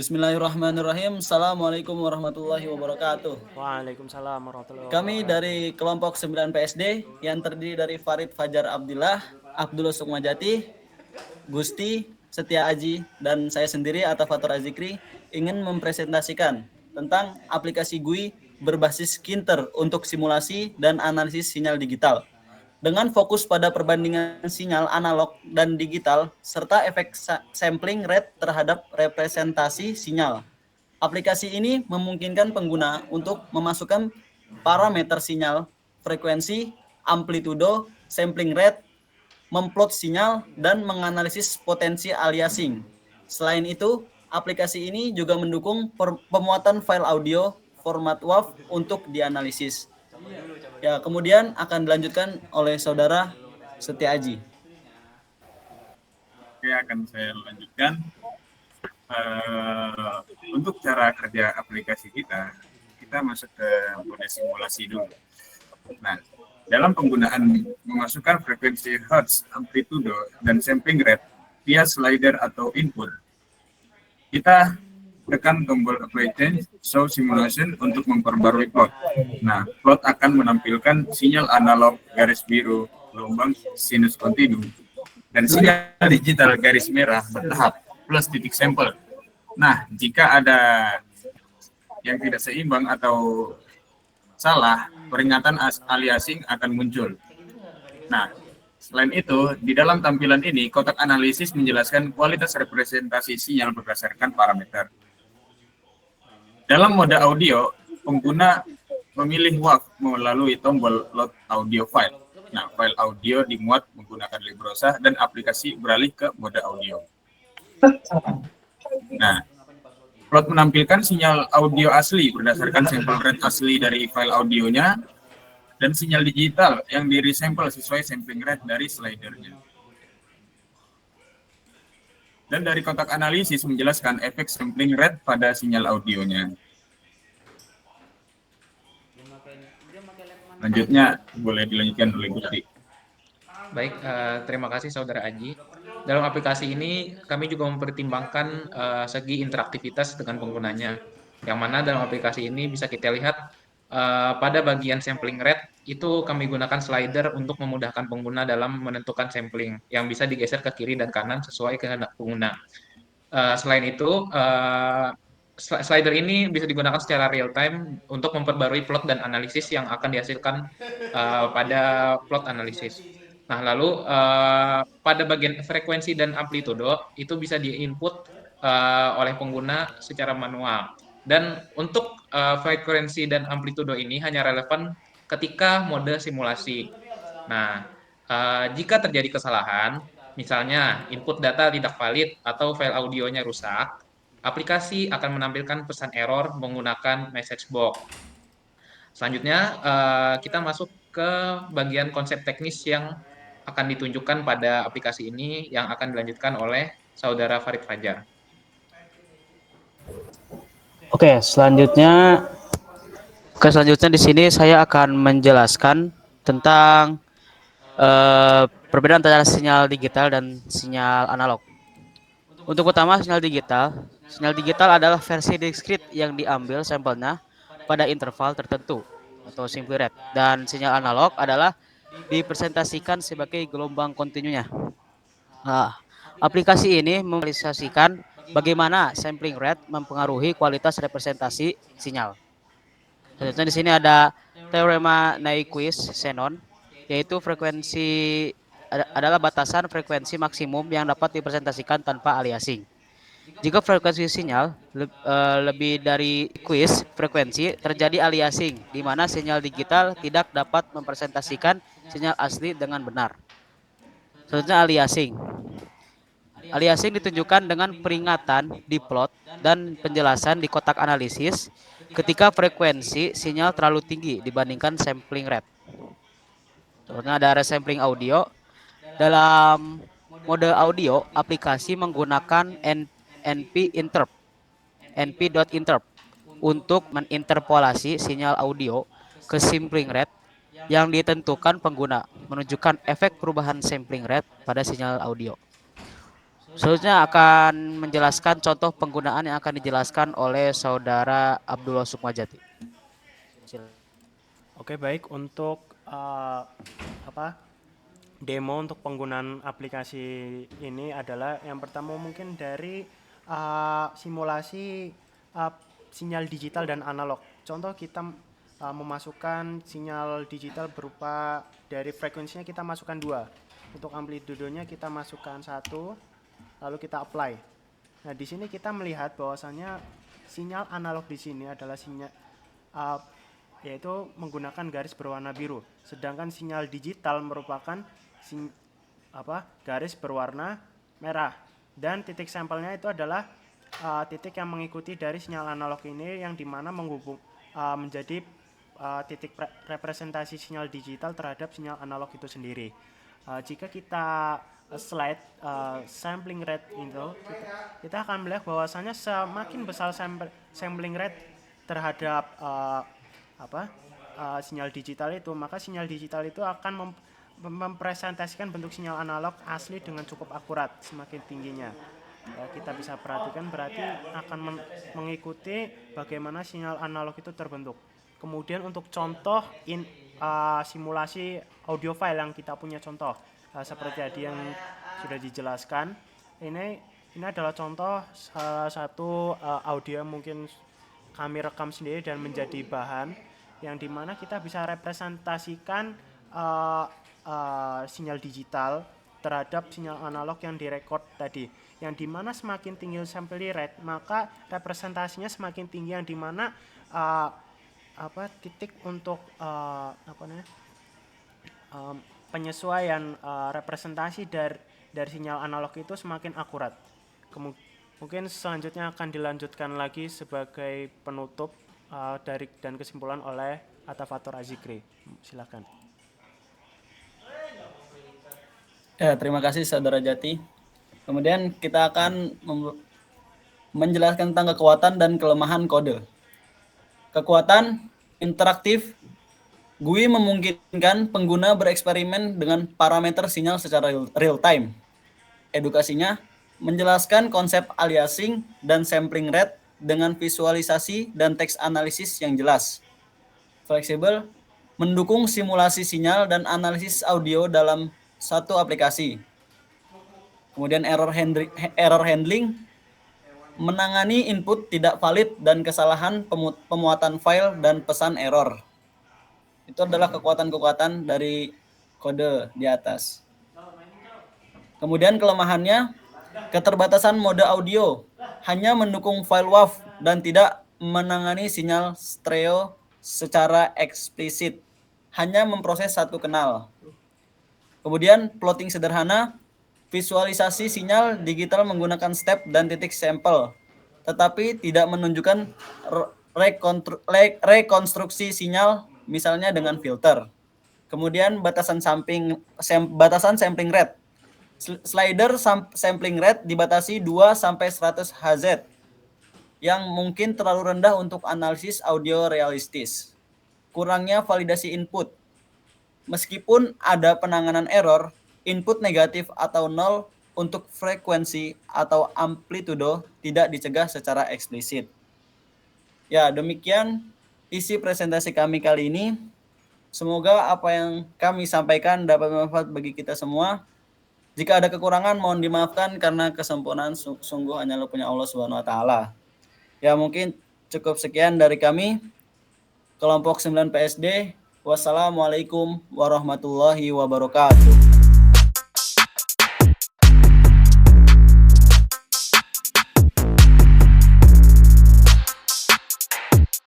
Bismillahirrahmanirrahim. Assalamualaikum warahmatullahi wabarakatuh. Waalaikumsalam warahmatullahi Kami wabarakatuh. dari kelompok 9 PSD yang terdiri dari Farid Fajar Abdillah, Abdullah Sukmajati, Gusti, Setia Aji, dan saya sendiri Atafatur Azikri ingin mempresentasikan tentang aplikasi GUI berbasis Kinter untuk simulasi dan analisis sinyal digital. Dengan fokus pada perbandingan sinyal analog dan digital serta efek sampling rate terhadap representasi sinyal. Aplikasi ini memungkinkan pengguna untuk memasukkan parameter sinyal, frekuensi, amplitudo, sampling rate, memplot sinyal, dan menganalisis potensi aliasing. Selain itu, aplikasi ini juga mendukung pemuatan file audio format WAV untuk dianalisis. Ya, kemudian akan dilanjutkan oleh saudara Setia Aji. Oke, akan saya lanjutkan. Untuk cara kerja aplikasi kita masuk ke mode simulasi dulu. Nah, dalam penggunaan memasukkan frekuensi hertz, amplitudo, dan sampling rate via slider atau input, kita tekan tombol apply change show simulation untuk memperbarui plot. Nah, plot akan menampilkan sinyal analog garis biru gelombang sinus kontinu dan sinyal digital garis merah bertahap plus titik sampel. Nah, jika ada yang tidak seimbang atau salah, peringatan aliasing akan muncul. Nah, selain itu, di dalam tampilan ini, kotak analisis menjelaskan kualitas representasi sinyal berdasarkan parameter. Dalam mode audio, pengguna memilih WAV melalui tombol load audio file. Nah, file audio dimuat menggunakan Librosa dan aplikasi beralih ke mode audio. Nah, plot menampilkan sinyal audio asli berdasarkan sampel rate asli dari file audionya dan sinyal digital yang di-resample sesuai sampling rate dari slidernya. Dan dari kotak analisis menjelaskan efek sampling rate pada sinyal audionya. Lanjutnya boleh dilanjutkan oleh Gusti. Baik, terima kasih Saudara Aji. Dalam aplikasi ini kami juga mempertimbangkan segi interaktivitas dengan penggunanya. Yang mana dalam aplikasi ini bisa kita lihat pada bagian sampling rate itu kami gunakan slider untuk memudahkan pengguna dalam menentukan sampling yang bisa digeser ke kiri dan kanan sesuai kehendak pengguna. Selain itu, slider ini bisa digunakan secara real time untuk memperbarui plot dan analisis yang akan dihasilkan pada plot analisis. Nah, lalu pada bagian frekuensi dan amplitudo itu bisa di-input oleh pengguna secara manual. Dan untuk frekuensi dan amplitudo ini hanya relevan ketika mode simulasi. Nah, jika terjadi kesalahan, misalnya input data tidak valid atau file audionya rusak, aplikasi akan menampilkan pesan error menggunakan message box. Selanjutnya, kita masuk ke bagian konsep teknis yang akan ditunjukkan pada aplikasi ini yang akan dilanjutkan oleh Saudara Farid Fajar. Oke, selanjutnya di sini saya akan menjelaskan tentang perbedaan antara sinyal digital dan sinyal analog. Untuk pertama, sinyal digital adalah versi diskrit yang diambil sampelnya pada interval tertentu atau simple rate, dan sinyal analog adalah dipresentasikan sebagai gelombang kontinunya. Nah, aplikasi ini memvisualisasikan bagaimana sampling rate mempengaruhi kualitas representasi sinyal. Selanjutnya di sini ada teorema Nyquist-Shannon, yaitu frekuensi adalah batasan frekuensi maksimum yang dapat dipresentasikan tanpa aliasing. Jika frekuensi sinyal lebih dari Nyquist frekuensi, terjadi aliasing, di mana sinyal digital tidak dapat mempresentasikan sinyal asli dengan benar. Selanjutnya aliasing. Aliasing ditunjukkan dengan peringatan di plot dan penjelasan di kotak analisis ketika frekuensi sinyal terlalu tinggi dibandingkan sampling rate. Selanjutnya ada resampling audio. Dalam mode audio, aplikasi menggunakan np.interp untuk menginterpolasi sinyal audio ke sampling rate yang ditentukan pengguna, menunjukkan efek perubahan sampling rate pada sinyal audio. Selanjutnya akan menjelaskan contoh penggunaan yang akan dijelaskan oleh Saudara Abdullah Sukmajati. Silakan. Oke, baik. Untuk apa demo untuk penggunaan aplikasi ini adalah yang pertama mungkin dari simulasi uh, sinyal digital dan analog. Contoh kita memasukkan sinyal digital berupa dari frekuensinya kita masukkan 2. Untuk amplitudonya kita masukkan 1, lalu kita apply. Nah, di sini kita melihat bahwasannya sinyal analog di sini adalah sinyal yaitu menggunakan garis berwarna biru, sedangkan sinyal digital merupakan garis berwarna merah, dan titik sampelnya itu adalah titik yang mengikuti dari sinyal analog ini, yang dimana menjadi titik representasi sinyal digital terhadap sinyal analog itu sendiri. Jika kita slide sampling rate itu, kita akan melihat bahwasanya semakin besar sampling rate terhadap sinyal digital itu, maka sinyal digital itu akan mempresentasikan bentuk sinyal analog asli dengan cukup akurat. Semakin tingginya kita bisa perhatikan berarti akan mengikuti bagaimana sinyal analog itu terbentuk. Kemudian untuk contoh simulasi audio file yang kita punya contoh seperti tadi yang sudah dijelaskan, ini adalah contoh salah satu audio yang mungkin kami rekam sendiri dan menjadi bahan yang dimana kita bisa representasikan sinyal digital terhadap sinyal analog yang direkod tadi, yang dimana semakin tinggi sampling rate maka representasinya semakin tinggi, yang dimana titik untuk penyesuaian representasi dari sinyal analog itu semakin akurat. Mungkin selanjutnya akan dilanjutkan lagi sebagai penutup dan kesimpulan oleh Atafatur Azikri. Silakan. Ya, terima kasih Saudara Jati. Kemudian kita akan menjelaskan tentang kekuatan dan kelemahan kode. Kekuatan interaktif, GUI memungkinkan pengguna bereksperimen dengan parameter sinyal secara real time. Edukasinya menjelaskan konsep aliasing dan sampling rate dengan visualisasi dan teks analisis yang jelas. Fleksibel, mendukung simulasi sinyal dan analisis audio dalam satu aplikasi. Kemudian error handling, menangani input tidak valid dan kesalahan pemuatan file dan pesan error. Itu adalah kekuatan-kekuatan dari kode di atas. Kemudian kelemahannya, keterbatasan mode audio, hanya mendukung file WAV dan tidak menangani sinyal stereo secara eksplisit, hanya memproses satu kanal. Kemudian plotting sederhana, visualisasi sinyal digital menggunakan step dan titik sampel, tetapi tidak menunjukkan rekonstruksi sinyal, misalnya dengan filter. Kemudian batasan sampling rate. Slider sampling rate dibatasi 2 sampai 100 Hz, yang mungkin terlalu rendah untuk analisis audio realistis. Kurangnya validasi input. Meskipun ada penanganan error, input negatif atau nol untuk frekuensi atau amplitudo tidak dicegah secara eksplisit. Ya, demikian isi presentasi kami kali ini. Semoga apa yang kami sampaikan dapat bermanfaat bagi kita semua. Jika ada kekurangan mohon dimaafkan karena kesempurnaan sungguh hanyalah punya Allah Subhanahu wa taala. Ya, mungkin cukup sekian dari kami. Kelompok 9 PSD. Wassalamualaikum warahmatullahi wabarakatuh.